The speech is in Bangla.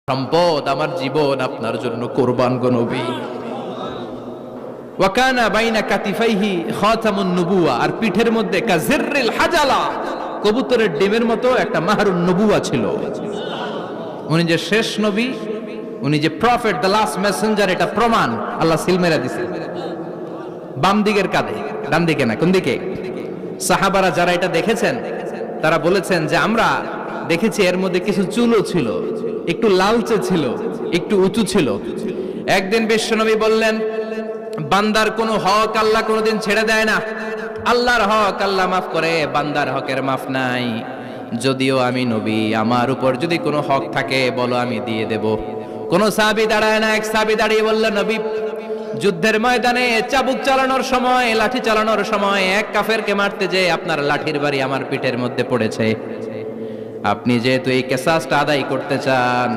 সম্পদ, আমার জীবন আপনার জন্য কোরবান গো নবী। ওয়া কানা বাইনা কাতিফাইহি খাতামুন নবুওয়া, আর পিঠের মধ্যে কাজিররিল হাজালা, কবুতরের ডিমের মতো একটা মাহরুন নবুওয়া ছিল। উনি যে শেষ নবী, উনি যে প্রফেট, দ্য লাস্ট মেসেঞ্জার, এটা প্রমাণ আল্লাহ সিল মেরা দিছে বাম দিকের কাঁধে, ডান দিকে না। কোন দিকে? সাহাবারা যারা এটা দেখেছেন তারা বলেছেন যে আমরা দেখেছি এর মধ্যে কিছু চুলও ছিল, একটু লালচে ছিল, একটু উঁচু ছিল। একদিন বিশ্বনবী বললেন, বান্দার কোনো হক আল্লাহ কোনোদিন ছেড়ে দেয় না। আল্লাহর হক আল্লাহ মাফ করে, বান্দার হকের মাফ নাই। যদিও আমি নবী, আমার উপর যদি কোনো হক থাকে বলো, আমি দিয়ে দেব। কোন সাহাবী দাঁড়ায় না। এক সাহাবী দাঁড়িয়ে বলল, নবী, যুদ্ধের ময়দানে চাবুক চালানোর সময়, লাঠি চালানোর সময় এক কাফেরকে মারতে যে আপনার লাঠির বাড়ি আমার পিঠের মধ্যে পড়েছে। আপনি যেহেতু এই কেসাসটা আদায় করতে চান,